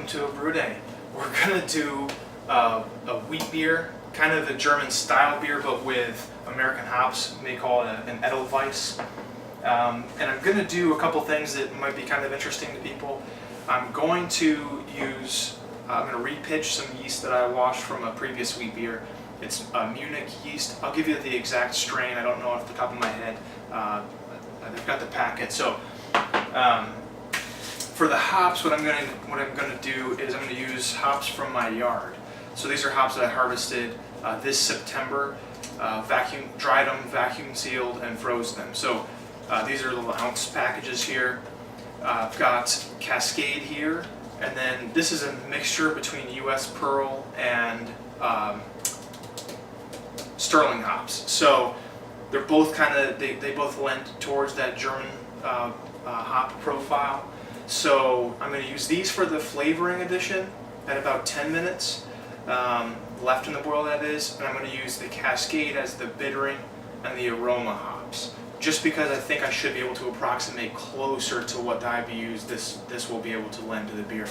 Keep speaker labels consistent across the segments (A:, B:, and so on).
A: welcome to a brew day. We're gonna do a wheat beer, kind of the German style beer, but with American hops. They call it an Edelweiss. And I'm gonna do a couple things that might be kind of interesting to people. I'm going to use, I'm gonna repitch some yeast that I washed from a previous wheat beer. It's Munich yeast. I'll give you the exact strain. I don't know off the top of my head. They've got the packet. So. For the hops, what I'm gonna do is I'm gonna use hops from my yard. So these are hops that I harvested this September, dried them, vacuum sealed, and froze them. So these are little ounce packages here. I've got Cascade here, and then this is a mixture between U.S. Pearl and Sterling hops. So they're both kind of they both lend towards that German hop profile. So I'm going to use these for the flavoring addition at about 10 minutes left in the boil, that is, and I'm going to use the Cascade as the bittering and the aroma hops, just because I think I should be able to approximate closer to what the IBUs this will be able to lend to the beer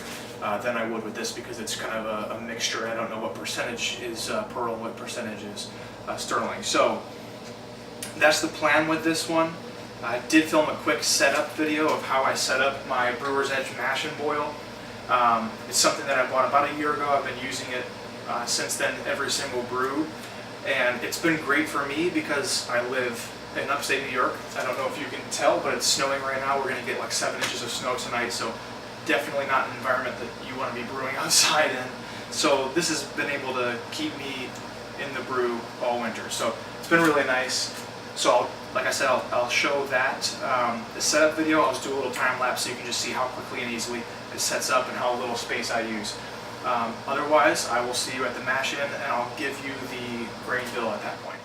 A: than I would with this, because it's kind of a mixture. I don't know what percentage is Pearl, what percentage is Sterling. So that's the plan with this one. I did film a quick setup video of how I set up my Brewer's Edge mash and boil. It's something that I bought about a year ago. I've been using it since then, every single brew. And it's been great for me because I live in upstate New York. I don't know if you can tell, but it's snowing right now. We're going to get like 7 inches of snow tonight, so definitely not an environment that you want to be brewing outside in. So this has been able to keep me in the brew all winter. So it's been really nice. So like I said, I'll show that. The setup video, I'll just do a little time lapse so you can just see how quickly and easily it sets up and how little space I use. Otherwise, I will see you at the mash-in, and I'll give you the grain bill at that point.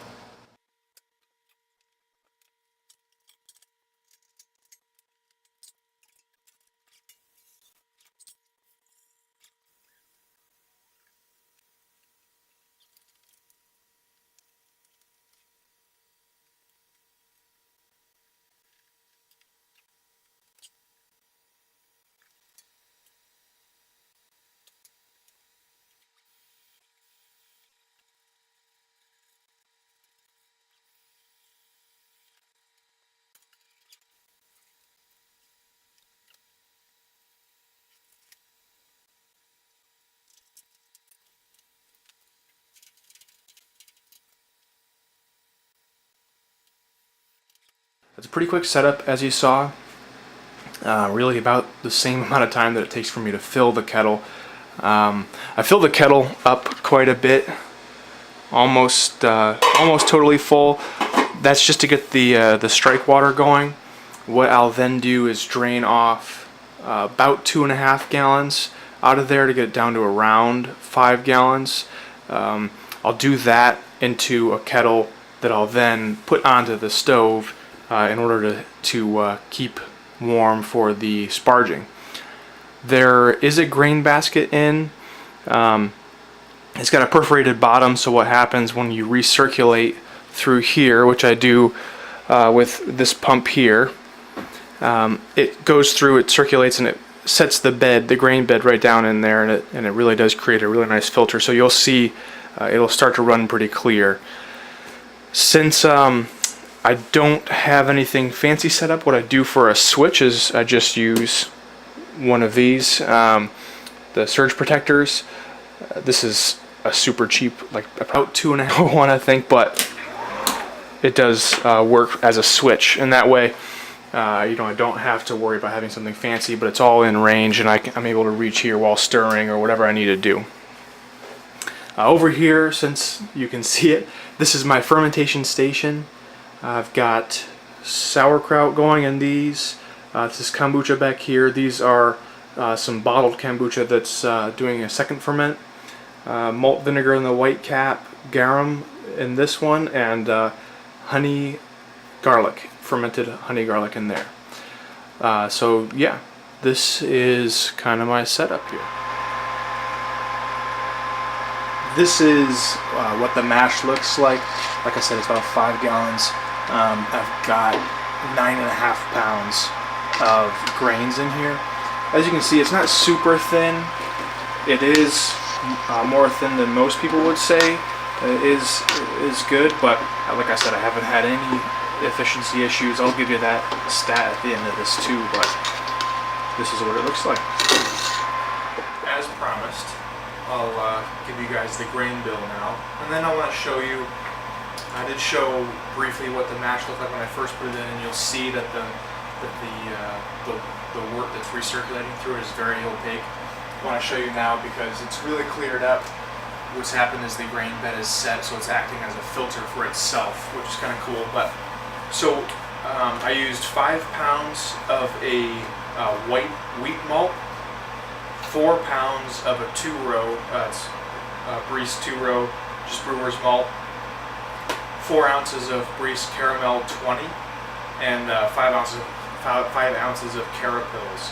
A: It's a pretty quick setup, as you saw. Really about the same amount of time that it takes for me to fill the kettle. I filled the kettle up quite a bit, almost totally full. That's just to get the strike water going. What I'll then do is drain off about 2.5 gallons out of there to get it down to around 5 gallons. I'll do that into a kettle that I'll then put onto the stove in order to keep warm for the sparging. There is a grain basket in. It's got a perforated bottom, so what happens when you recirculate through here, which I do with this pump here, it goes through, it circulates, and it sets the bed, the grain bed, right down in there, and it really does create a really nice filter. So you'll see it'll start to run pretty clear. Since I don't have anything fancy set up, what I do for a switch is I just use one of these, the surge protectors. This is a super cheap, like about $2.50 one, I think, but it does work as a switch, and that way I don't have to worry about having something fancy, but it's all in range, and I'm able to reach here while stirring or whatever I need to do. Over here, since you can see it, this is my fermentation station. I've got sauerkraut going in these. This is kombucha back here. These are some bottled kombucha that's doing a second ferment. Malt vinegar in the white cap, garum in this one, and honey garlic, fermented honey garlic in there. So yeah, this is kind of my setup here. This is what the mash looks like. Like I said, it's about 5 gallons. I've got 9.5 pounds of grains in here. As you can see, it's not super thin. It is more thin than most people would say. It is good, but like I said, I haven't had any efficiency issues. I'll give you that stat at the end of this too, but this is what it looks like. As promised, I'll give you guys the grain bill now, and then I want to show you. I did show briefly what the mash looked like when I first put it in, and you'll see that the wort that's recirculating through it is very opaque. I want to show you now because it's really cleared up. What's happened is the grain bed is set, so it's acting as a filter for itself, which is kind of cool. But so I used 5 pounds of a white wheat malt, 4 pounds of a 2-row, Breeze 2-row, just Brewer's malt, 4 ounces of Breeze Caramel 20, and 5 ounces of Carapils.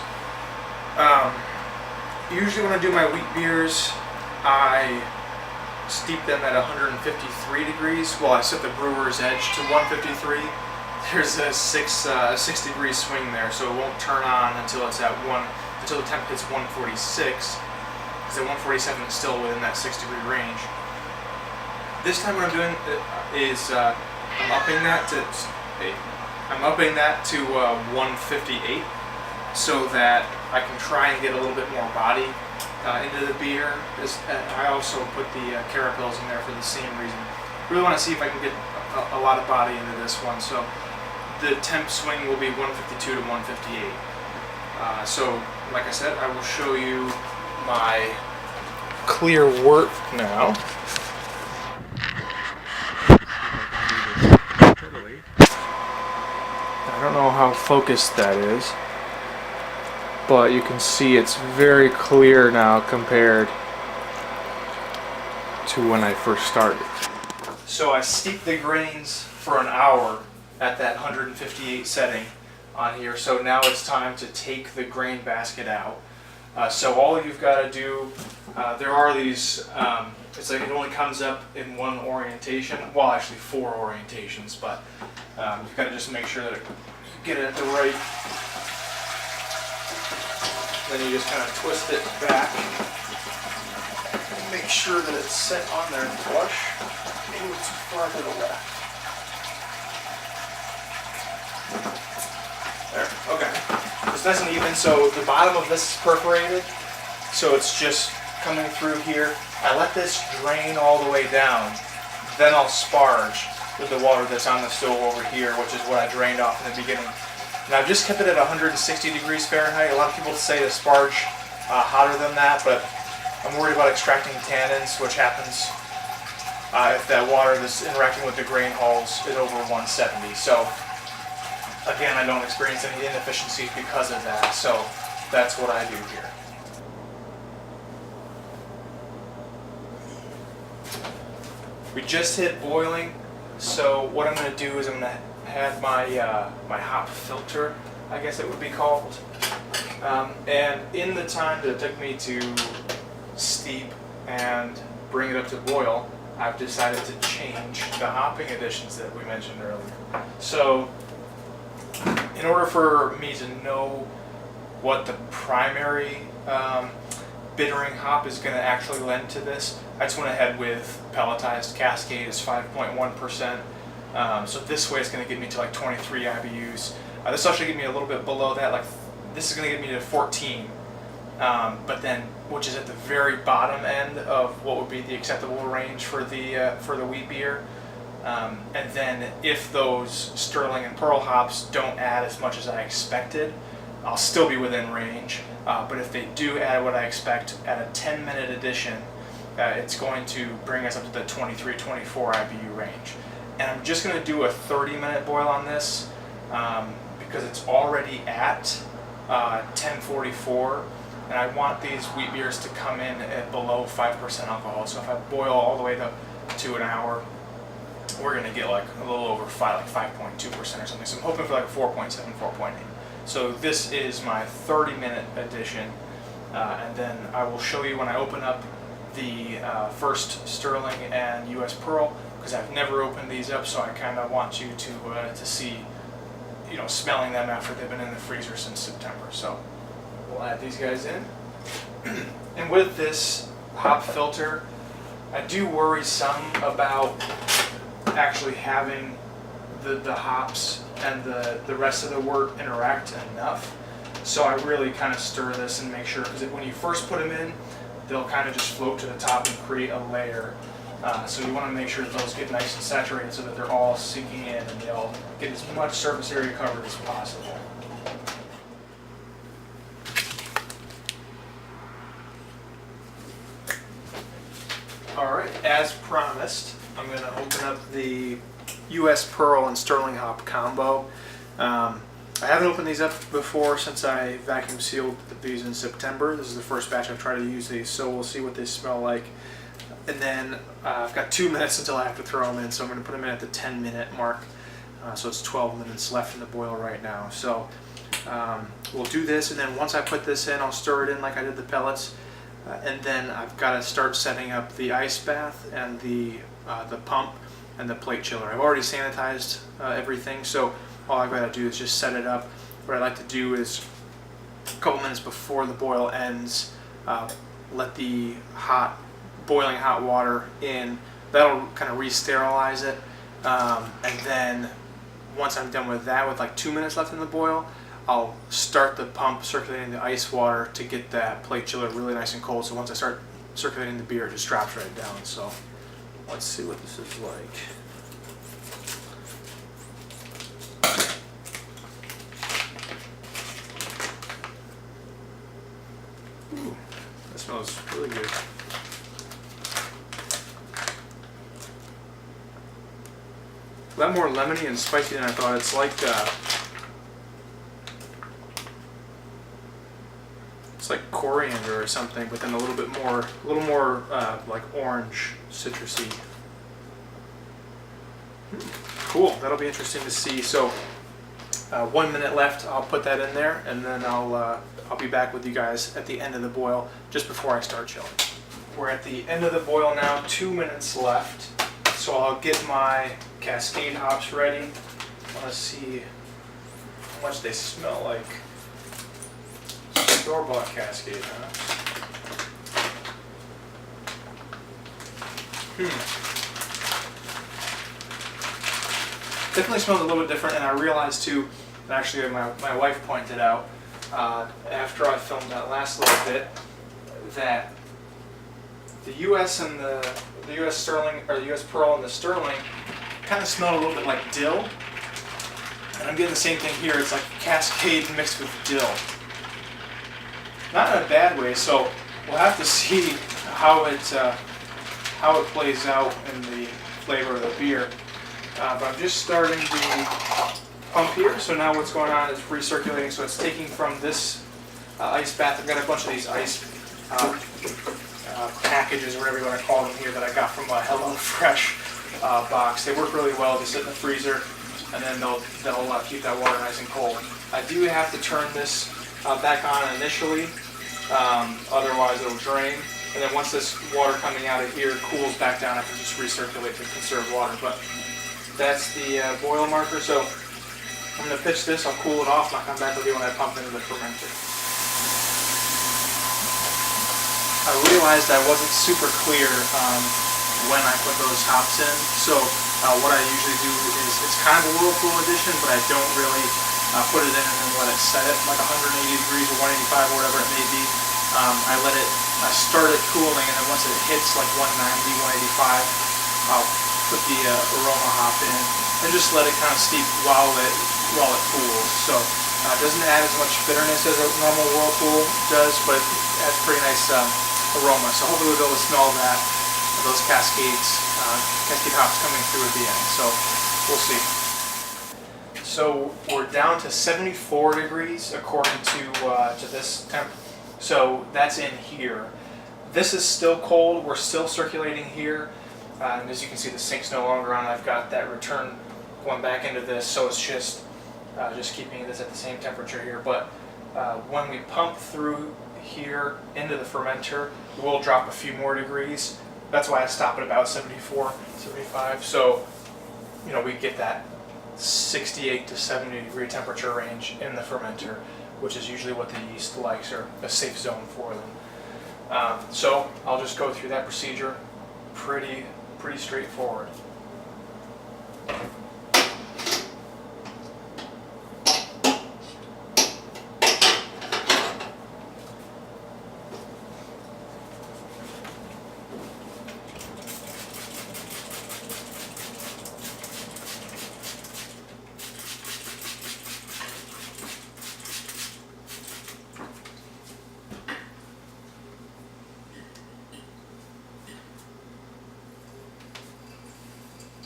A: Usually when I do my wheat beers, I steep them at 153 degrees. Well, I set the brewer's edge to 153. There's a 6 degree swing there, so it won't turn on until it's at until the temp hits 146. Because at 147 it's still within that 6 degree range. This time what I'm doing is I'm upping that to 158, so that I can try and get a little bit more body into the beer. I also put the Carapils in there for the same reason. Really want to see if I can get a lot of body into this one. So the temp swing will be 152 to 158. So like I said, I will show you my clear wort now. I don't know how focused that is, but you can see it's very clear now compared to when I first started. So I steeped the grains for an hour at that 158 setting on here, so now it's time to take the grain basket out. So all you've got to do, there are these, it's like it only comes up in one orientation, well actually 4 orientations, but you've got to just make sure that you get it at the right. Then you just kind of twist it back and make sure that it's set on there flush. Maybe it's too far to the left. There, okay. It's nice and even, so the bottom of this is perforated, so it's just coming through here. I let this drain all the way down, then I'll sparge with the water that's on the stove over here, which is what I drained off in the beginning. And I've just kept it at 160 degrees Fahrenheit. A lot of people say to sparge hotter than that, but I'm worried about extracting tannins, which happens if that water that's interacting with the grain hulls is over 170. So again, I don't experience any inefficiencies because of that, so that's what I do here. We just hit boiling, so what I'm going to do is I'm going to add my my hop filter, I guess it would be called. And in the time that it took me to steep and bring it up to boil, I've decided to change the hopping additions that we mentioned earlier. So in order for me to know what the primary bittering hop is going to actually lend to this, I just went ahead with pelletized Cascade is 5.1%. So this way it's going to get me to like 23 IBUs. This will actually get me a little bit below that. Like this is going to get me to 14, but then which is at the very bottom end of what would be the acceptable range for the wheat beer. And then if those Sterling and Pearl hops don't add as much as I expected, I'll still be within range. But if they do add what I expect at a 10-minute addition, it's going to bring us up to the 23-24 IBU range. And I'm just going to do a 30-minute boil on this because it's already at 1044, and I want these wheat beers to come in at below 5% alcohol. So if I boil all the way to an hour, we're going to get like a little over 5.2% or something. So I'm hoping for like a 4.7, 4.8. So this is my 30-minute addition, and then I will show you when I open up the first Sterling and US Pearl, because I've never opened these up, so I kind of want you to see, smelling them after they've been in the freezer since September. So we'll add these guys in. And with this hop filter, I do worry some about actually having the hops and the rest of the wort interact enough. So I really kind of stir this and make sure, because when you first put them in, they'll kind of just float to the top and create a layer. So you want to make sure that those get nice and saturated so that they're all sinking in and they all get as much surface area covered as possible. Alright, as promised, I'm going to open up the US Pearl and Sterling Hop combo. I haven't opened these up before since I vacuum sealed these in September. This is the first batch I've tried to use these, so we'll see what they smell like. And then I've got 2 minutes until I have to throw them in, so I'm going to put them in at the 10-minute mark. So it's 12 minutes left in the boil right now. So we'll do this, and then once I put this in, I'll stir it in like I did the pellets. And then I've got to start setting up the ice bath and the pump and the plate chiller. I've already sanitized everything, so all I've got to do is just set it up. What I like to do is a couple minutes before the boil ends, let the boiling hot water in. That'll kind of re-sterilize it. And then once I'm done with that, with like 2 minutes left in the boil, I'll start the pump circulating the ice water to get that plate chiller really nice and cold. So once I start circulating the beer, it just drops right down. So let's see what this is like. Ooh, that smells really good. A lot more lemony and spicy than I thought. It's like coriander or something, but then a little more like orange, citrusy. Cool. That'll be interesting to see. So 1 minute left. I'll put that in there, and then I'll be back with you guys at the end of the boil, just before I start chilling. We're at the end of the boil now. 2 minutes left. So I'll get my Cascade hops ready. I want to see how much they smell like. Store-bought Cascade hops. Definitely smells a little bit different, and I realized too, and actually my wife pointed out after I filmed that last little bit, that the US and the US Sterling, or the US Pearl and the Sterling, kind of smell a little bit like dill. And I'm getting the same thing here. It's like Cascade mixed with dill. Not in a bad way. So we'll have to see how it plays out in the flavor of the beer. But I'm just starting the pump here. So now what's going on is recirculating. So it's taking from this ice bath. I've got a bunch of these ice packages, or whatever you want to call them here, that I got from a HelloFresh box. They work really well. They sit in the freezer, and then they'll keep that water nice and cold. I do have to turn this back on initially, otherwise it'll drain. And then once this water coming out of here cools back down, I can just recirculate to conserve water. But that's the boil marker. So I'm going to pitch this. I'll cool it off, and I'll come back with you when I pump into the fermenter. I realized I wasn't super clear when I put those hops in. So what I usually do is, it's kind of a whirlpool edition, but I don't really put it in and then let it set it like 180 degrees or 185 or whatever it may be. I start it cooling, and then once it hits like 190, 185, I'll put the aroma hop in and just let it kind of steep while it cools. So it doesn't add as much bitterness as a normal whirlpool does, but it adds pretty nice aroma. So hopefully we'll be able to smell that, those Cascade hops coming through at the end. So we'll see. So we're down to 74 degrees according to this temp. So that's in here. This is still cold. We're still circulating here. And as you can see, the sink's no longer on. I've got that return going back into this, so it's just keeping this at the same temperature here. But when we pump through here into the fermenter, we'll drop a few more degrees. That's why I stop at about 74, 75. So, we get that 68 to 70 degree temperature range in the fermenter which is usually what the yeast likes, or a safe zone for them. So I'll just go through that procedure. Pretty straightforward.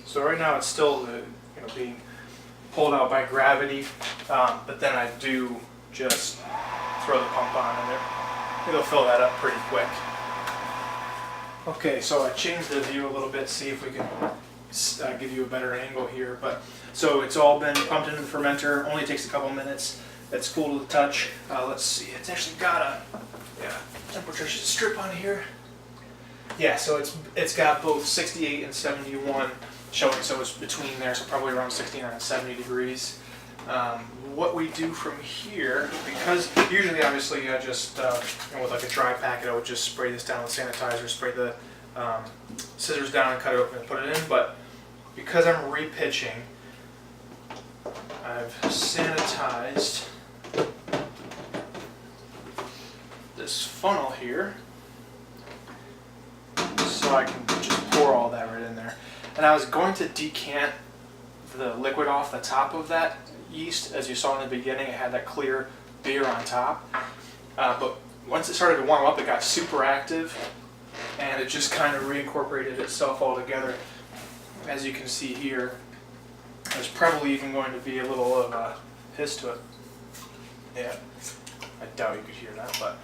A: So right now it's still being pulled out by gravity, but then I do just throw the pump on and it'll fill that up pretty quick. Okay, so I changed the view a little bit, see if we can give you a better angle here. But so it's all been pumped into the fermenter, only takes a couple minutes. It's cool to the touch. Let's see, it's actually got a temperature strip on here. Yeah, so it's got both 68 and 71 showing, so it's between there, so probably around 69 and 70 degrees. What we do from here, because usually obviously I just, with like a dry packet, I would just spray this down with sanitizer, spray the scissors down and cut it open and put it in, but because I'm repitching, I've sanitized this funnel here, so I can just pour all that right in there. And I was going to decant the liquid off the top of that yeast. As you saw in the beginning, it had that clear beer on top. But once it started to warm up, it got super active, and it just kind of reincorporated itself all together. As you can see here, there's probably even going to be a little of a hiss to it. Yeah, I doubt you could hear that, but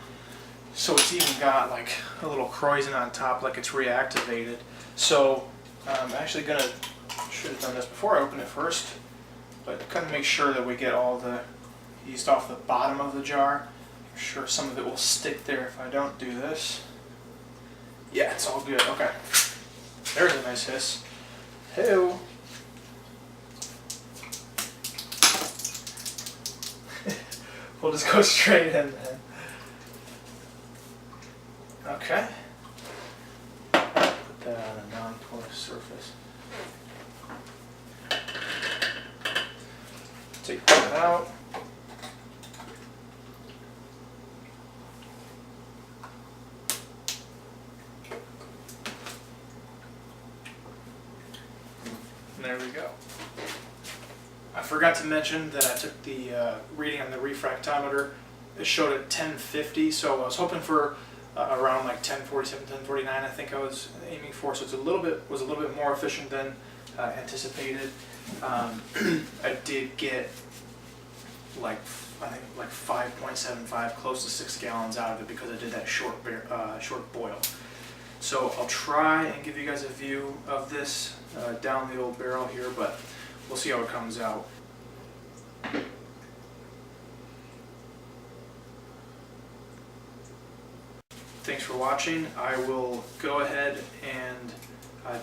A: so it's even got like a little krausen on top, like it's reactivated. So I'm actually gonna, should have done this before I open it first, but kind of make sure that we get all the yeast off the bottom of the jar. I'm sure some of it will stick there if I don't do this. Yeah, it's all good. Okay, there's a nice hiss. Hey-o. We'll just go straight in then. Okay. Put that on a non-porous surface. Take that out. And there we go. I forgot to mention that I took the reading on the refractometer. It showed at 1050, so I was hoping for around like 1047, 1049. I think I was aiming for, so it's a little bit more efficient than anticipated. I did get like, I think like 5.75, close to 6 gallons out of it because I did that short boil. So I'll try and give you guys a view of this down the old barrel here, but we'll see how it comes out. Thanks for watching. I will go ahead and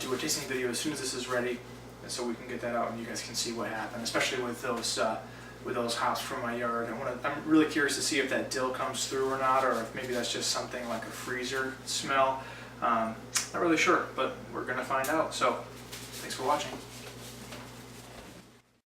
A: do a tasting video as soon as this is ready, and so we can get that out and you guys can see what happened, especially with those hops from my yard. I'm really curious to see if that dill comes through or not, or if maybe that's just something like a freezer smell. Not really sure, but we're gonna find out. So thanks for watching.